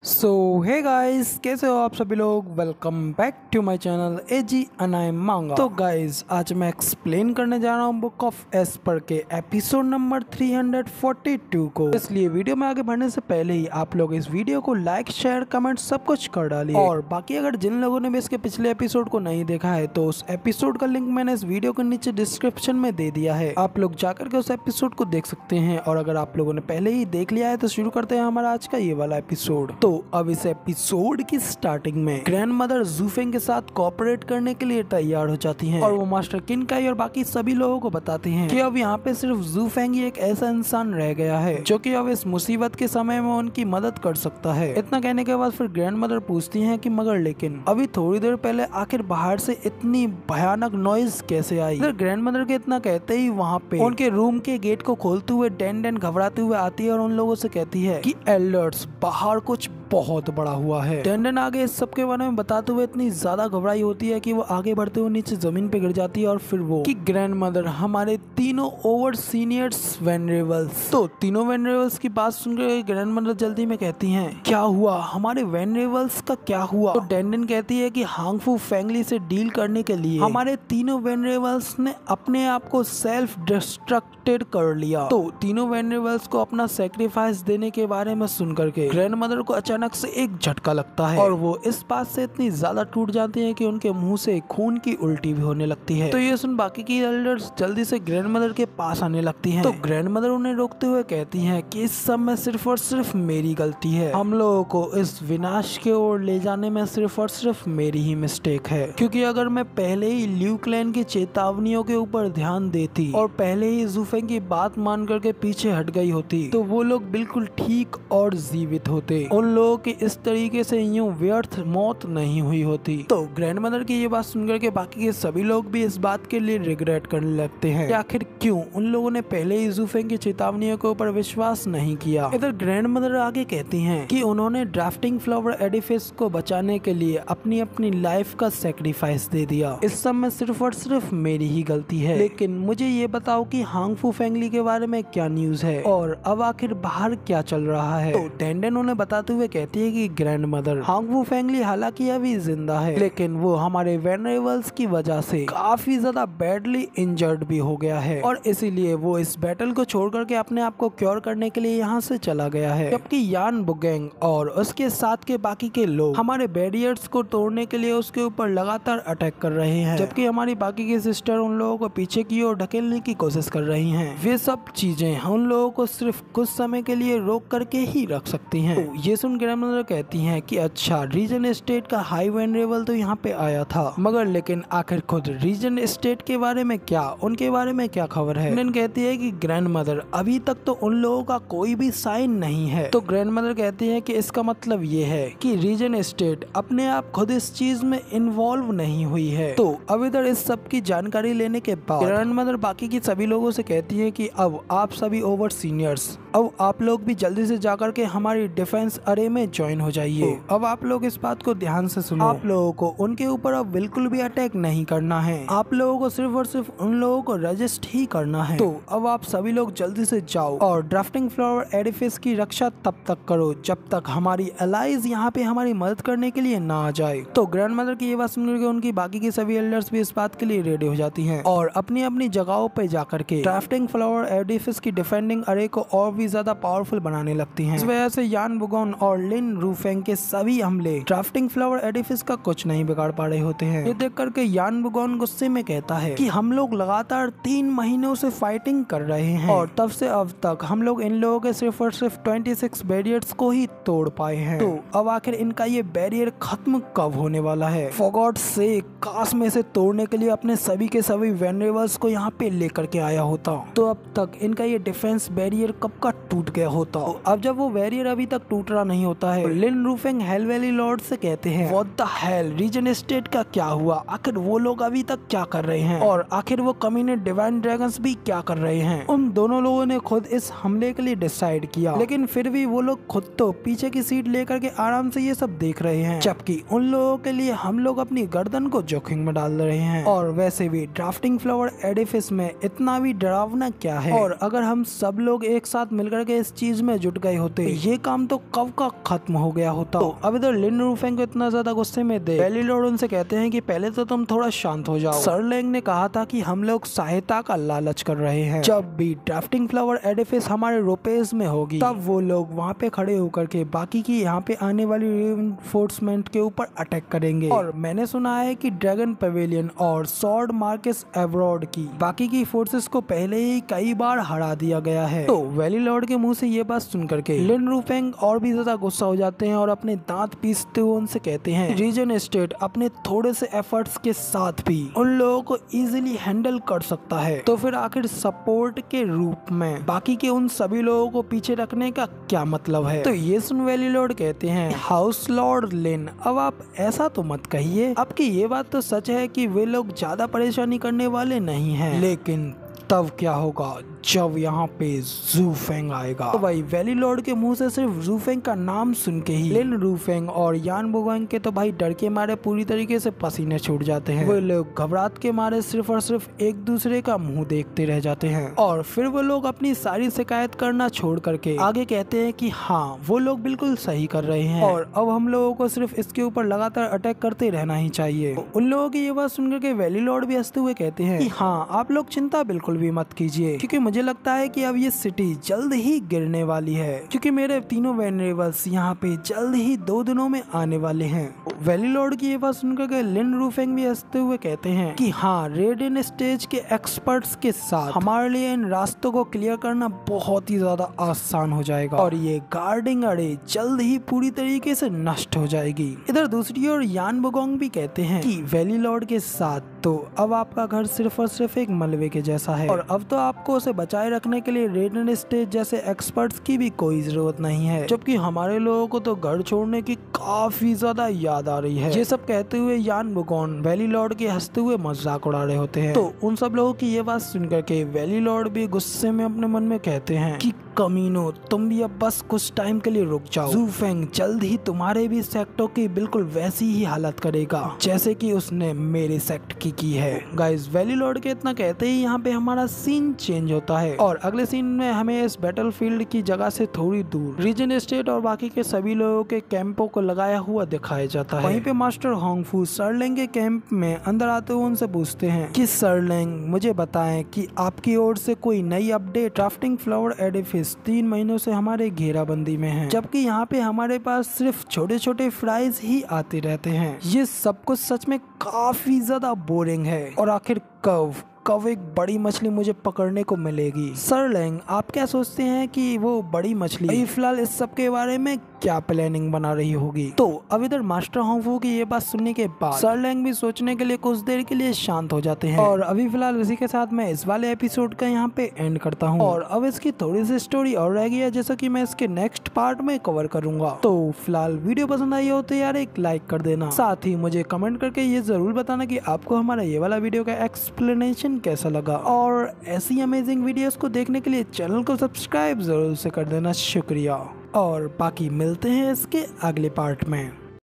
सो hey guys, कैसे हो आप सभी लोग। Welcome back to my channel एजी अनाई मांगा। तो गाइस, आज मैं एक्सप्लेन करने जा रहा हूँ बुक ऑफ एस्पर के एपिसोड नंबर 342 को। इसलिए वीडियो में आगे बढ़ने से पहले ही आप लोग इस वीडियो को लाइक शेयर कमेंट सब कुछ कर डालिए। और बाकी अगर जिन लोगों ने भी इसके पिछले एपिसोड को नहीं देखा है तो उस एपिसोड का लिंक मैंने इस वीडियो के नीचे डिस्क्रिप्शन में दे दिया है, आप लोग जाकर के उस एपिसोड को देख सकते हैं। और अगर आप लोगों ने पहले ही देख लिया है तो शुरू करते हैं हमारा आज का ये वाला एपिसोड। तो अब इस एपिसोड की स्टार्टिंग में ग्रैंड मदर जूफेंग के साथ कोऑपरेट करने के लिए तैयार हो जाती हैं और वो मास्टर किनकाई और बाकी सभी लोगों को बताती हैं कि अब यहाँ पे सिर्फ जूफेंग ही एक ऐसा इंसान रह गया है जो कि अब इस मुसीबत के समय में उनकी मदद कर सकता है। इतना कहने के बाद फिर ग्रैंड मदर पूछती हैं कि मगर लेकिन अभी थोड़ी देर पहले आखिर बाहर से इतनी भयानक नॉइज कैसे आई। इधर ग्रैंड मदर के इतना कहते ही वहाँ पे उनके रूम के गेट को खोलते हुए डेन घबराते हुए आती है और उन लोगों से कहती है कि एल्डर्स बाहर कुछ बहुत बड़ा हुआ है। डेन आगे इस सब के बारे में बताते हुए इतनी ज्यादा घबराई होती है कि वो आगे बढ़ते हुए नीचे जमीन पे गिर जाती है। और फिर वो कि ग्रैंड मदर हमारे तीनों ओवर सीनियर्स वेनरेबल्स। तो तीनों वेनरेबल्स की बात सुनकर ग्रैंड मदर जल्दी में कहती हैं क्या हुआ, हमारे वेनरेबल्स का क्या हुआ। तो डेन कहती है कि हांगफू फैमिली से डील करने के लिए हमारे तीनों वेनरेबल्स ने अपने आप को सेल्फ डिस्ट्रक्टेड कर लिया। तो तीनों वेनरेबल्स को अपना सेक्रीफाइस देने के बारे में सुनकर के ग्रैंड मदर को अचानक से एक झटका लगता है और वो इस बात से इतनी ज्यादा टूट जाती हैं कि उनके मुंह से खून की उल्टी भी होने लगती है। तो ये सुन बाकी की एल्डर्स जल्दी से ग्रैंड मदर के पास आने लगती हैं। तो ग्रैंड मदर उन्हें रोकते हुए कहती हैं कि इस सब में सिर्फ और सिर्फ मेरी गलती है, हम लोगों को इस विनाश के ओर ले जाने में सिर्फ और सिर्फ मेरी ही मिस्टेक है। क्योंकि अगर मैं पहले ही ल्यू क्लैन की चेतावनियों के ऊपर ध्यान देती और पहले ही जूफेंग की बात मान करके पीछे हट गई होती तो वो लोग बिल्कुल ठीक और जीवित होते, उन लोगों की इस तरीके से यूं व्यर्थ मौत नहीं हुई होती। तो ग्रैंड मदर की ये बात सुनकर के बाकी के सभी लोग भी इस बात के लिए रिग्रेट करने लगते हैं कि आखिर क्यों उन लोगों ने पहले ही जूफेंग की चेतावनियों के ऊपर विश्वास नहीं किया। इधर ग्रैंड मदर आगे कहती हैं कि उन्होंने ड्राफ्टिंग फ्लावर एडिफिस को बचाने के लिए अपनी अपनी लाइफ का सेक्रीफाइस दे दिया, इस सब में सिर्फ और सिर्फ मेरी ही गलती है। लेकिन मुझे ये बताओ कि हांगफू फैमिली के बारे में क्या न्यूज है और अब आखिर बाहर क्या चल रहा है। तो डेंडन उन्हें बताते हुए कहती है कि ग्रैंड मदर हांगफू फैमिली हालांकि अभी जिंदा है लेकिन वो हमारे वेनरेबल्स की वजह से काफी ज्यादा बैडली इंजर्ड भी हो गया है और इसीलिए वो इस बैटल को छोड़ करके अपने आप को क्योर करने के लिए यहाँ से चला गया है। जबकि यान बुगेंग और उसके साथ के बाकी के लोग हमारे बैरियर्स को तोड़ने के लिए उसके ऊपर लगातार अटैक कर रहे हैं, जबकि हमारी बाकी की सिस्टर उन लोगों को पीछे की ओर ढकेलने की कोशिश कर रही हैं। वे सब चीजें उन लोगों को सिर्फ कुछ समय के लिए रोक करके ही रख सकती हैं। तो ये सुन ग्रैंड मदर कहती हैं कि अच्छा, रीजन स्टेट का हाई वेनरेबल तो यहाँ पे आया था मगर लेकिन आखिर खुद रीजन स्टेट के बारे में क्या, उनके बारे में क्या खबर है। डेंडन कहती है कि ग्रैंड मदर अभी तक तो उन लोगों का कोई भी साइन नहीं है। तो ग्रैंड मदर कहती है कि इसका मतलब ये है कि रीजन स्टेट अपने आप खुद इस चीज में इन्वॉल्व नहीं हुई है। तो अब इधर इस सब की जानकारी लेने के बाद ग्रैंड मदर बाकी की सभी लोगों से कहती है कि अब आप सभी ओवर सीनियर्स, अब आप लोग भी जल्दी से जाकर के हमारी डिफेंस अरे में ज्वाइन हो जाइए। अब आप लोग इस बात को ध्यान से सुनो, आप लोगों को उनके ऊपर अब बिल्कुल भी अटैक नहीं करना है, आप लोगों को सिर्फ और सिर्फ उन लोगों को रजिस्ट ही करना है। तो अब आप सभी लोग जल्दी से जाओ और ड्राफ्टिंग फ्लावर एडिफिस की रक्षा तब तक करो जब तक हमारी एलाइज यहाँ पे हमारी मदद करने के लिए ना आ जाए। तो ग्रैंड मदर की ये बात सुनकर उनकी बाकी की सभी एल्डर्स भी इस बात के लिए रेडी हो जाती हैं और अपनी अपनी जगहों पे जाकर के ड्राफ्टिंग फ्लावर एडिफिस की डिफेंडिंग अरे को और भी ज्यादा पावरफुल बनाने लगती हैं। इस वजह से यान बुगोन और लिन रूफेंग के सभी हमले ड्राफ्टिंग फ्लावर एडिफिस का कुछ नहीं बिगाड़ पा रहे होते हैं। ये देख करके यान बुगोन गुस्से में कहता है कि हम लोग लगातार 3 महीनों से फाइटिंग कर रहे हैं और तब से अब तक हम लोग इन लोगों के सिर्फ और सिर्फ 26 बैरियर्स को ही तोड़ पाए हैं। तो अब आखिर इनका ये बैरियर खत्म कब होने वाला है। फॉर गॉड से काश में से तोड़ने के लिए अपने सभी के सभी वेनरेबल्स को यहाँ पे लेकर के आया होता तो अब तक इनका ये डिफेंस बैरियर कब का टूट गया होता। अब जब वो बैरियर अभी तक टूट रहा नहीं होता है, Lin Rufeng hell valley lord से कहते हैं what the hell, region state का क्या हुआ, आखिर वो लोग अभी तक क्या कर रहे हैं और आखिर वो कमीने डिवाइन ड्रैगन्स भी क्या कर रहे हैं। उन दोनों लोगों ने खुद इस हमले के लिए डिसाइड किया लेकिन फिर भी वो लोग खुद तो पीछे की सीट लेकर के आराम से ये सब देख रहे हैं, जबकि उन लोगों के लिए हम लोग अपनी गर्दन को जोखिम में डाल रहे हैं। और वैसे भी ड्राफ्टिंग फ्लावर एडिफिस में इतना भी डरावना क्या है और अगर हम सब लोग एक साथ मिलकर के इस चीज में जुट गए होते, ये काम तो कब का खत्म हो गया होता। तो अब इधर लिन रूफेंग को इतना ज्यादा गुस्से में देख वेली लॉर्ड उनसे कहते हैं कि पहले तो तुम थोड़ा शांत हो जाओ। सर लैंग ने कहा था कि हम लोग सहायता का लालच कर रहे हैं, जब भी ड्राफ्टिंग फ्लावर एडिफिस हमारे रोपेज में होगी तब वो लोग वहाँ पे खड़े होकर के बाकी की यहाँ पे आने वाली रिइंफोर्समेंट के ऊपर अटैक करेंगे। और मैंने सुना है कि ड्रैगन पवेलियन और सॉर्ड मार्केस एब्रॉड की बाकी की फोर्सेस को पहले ही कई बार हरा दिया गया है। तो वैली लॉर्ड के मुंह से ये बात सुन करके लिन रूफेंग और भी ज्यादा गुस्सा हो जाते हैं और अपने दांत पीसते हुए उनसे कहते हैं रीजन स्टेट अपने थोड़े से एफर्ट्स के साथ भी उन लोगों को इजीली हैंडल कर सकता है, तो फिर आखिर सपोर्ट के रूप में बाकी के उन सभी लोगों को पीछे रखने का क्या मतलब है। तो ये सुन वैली लॉर्ड कहते हैं हाउस लॉर्ड लिन, अब आप ऐसा तो मत कहिए, आपकी ये बात तो सच है कि वे लोग ज्यादा परेशानी करने वाले नहीं हैं, लेकिन तब क्या होगा जब यहाँ पे जूफेंग आएगा। तो भाई वैली लॉर्ड के मुंह से सिर्फ जूफेंग का नाम सुन के ही लिन रूफेंग और यान बुगोंग के तो भाई डर के मारे पूरी तरीके से पसीने छूट जाते हैं। वो लोग घबराहट के मारे सिर्फ और सिर्फ एक दूसरे का मुंह देखते रह जाते हैं और फिर वो लोग अपनी सारी शिकायत करना छोड़ करके आगे कहते हैं कि हाँ वो लोग बिल्कुल सही कर रहे हैं और अब हम लोगों को सिर्फ इसके ऊपर लगातार अटैक करते रहना ही चाहिए। तो उन लोगों की ये बात सुनकर के वैली लॉर्ड भी हंसते हुए कहते हैं कि हाँ आप लोग चिंता बिल्कुल भी मत कीजिए, क्योंकि मुझे लगता है कि अब ये सिटी जल्द ही गिरने वाली है, क्योंकि मेरे तीनों वेनरेबल्स यहाँ पे जल्द ही 2 दिनों में आने वाले हैं। वैली लॉर्ड की ये बात सुनकर के लिन रूफेंग भी हंसते हुए कहते हैं कि हाँ रेडियन स्टेज के एक्सपर्ट्स के साथ हमारे लिए इन रास्तों को क्लियर करना बहुत ही ज्यादा आसान हो जाएगा और ये गार्डिंग अड़े जल्द ही पूरी तरीके से नष्ट हो जाएगी। इधर दूसरी ओर यान बुगोंग भी कहते हैं कि वैली लॉर्ड के साथ तो अब आपका घर सिर्फ और सिर्फ एक मलबे के जैसा है और अब तो आपको उसे बचाए रखने के लिए रेडियन स्टेज जैसे एक्सपर्ट्स की भी कोई जरूरत नहीं है, जबकि हमारे लोगों को तो घर छोड़ने की काफी ज्यादा याद आ रही है। ये सब कहते हुए यान बुगोंग वैली लॉर्ड के हंसते हुए मजाक उड़ा रहे होते हैं। तो उन सब लोगों की ये बात सुनकर के वैली लॉर्ड भी गुस्से में अपने मन में कहते हैं कि कमीनो तुम भी अब बस कुछ टाइम के लिए रुक जाओ, जूफेंग जल्द ही तुम्हारे भी सेक्टों की बिल्कुल वैसी ही हालत करेगा जैसे कि उसने मेरे सेक्ट की है। गाइस वैली लॉर्ड के इतना कहते ही यहाँ पे हमारा सीन चेंज होता है और अगले सीन में हमें इस बैटलफील्ड की जगह से थोड़ी दूर रीजन स्टेट और बाकी के सभी लोगों के कैंपों को लगाया हुआ दिखाया जाता है। वहीं पे मास्टर होंगफू सर लैंग के कैंप में अंदर आते हुए उनसे पूछते हैं कि सर लैंग मुझे बताएं कि आपकी ओर से कोई नई अपडेट। ड्राफ्टिंग फ्लावर एडिफिस 3 महीनों से हमारे घेराबंदी में है, जबकि यहाँ पे हमारे पास सिर्फ छोटे छोटे फ्राइज ही आते रहते हैं। ये सब कुछ सच में काफी ज्यादा बोरिंग है और आखिर कब एक बड़ी मछली मुझे पकड़ने को मिलेगी। सर लैंग आप क्या सोचते हैं कि वो बड़ी मछली फिलहाल इस सब के बारे में क्या प्लानिंग बना रही होगी। तो अब इधर मास्टर होंगफू की ये बात सुनने के बाद सर लैंग भी सोचने के लिए कुछ देर के लिए शांत हो जाते हैं और अभी फिलहाल इसी के साथ मैं इस वाले एपिसोड का यहाँ पे एंड करता हूँ और अब इसकी थोड़ी सी स्टोरी और रह गई है जैसा कि मैं इसके नेक्स्ट पार्ट में कवर करूंगा। तो फिलहाल वीडियो पसंद आई हो तो यार एक लाइक कर देना, साथ ही मुझे कमेंट करके ये जरूर बताना कि आपको हमारा ये वाला वीडियो का एक्सप्लेनेशन कैसा लगा और ऐसी अमेजिंग वीडियोस को देखने के लिए चैनल को सब्सक्राइब जरूर से कर देना। शुक्रिया और बाकी मिलते हैं इसके अगले पार्ट में।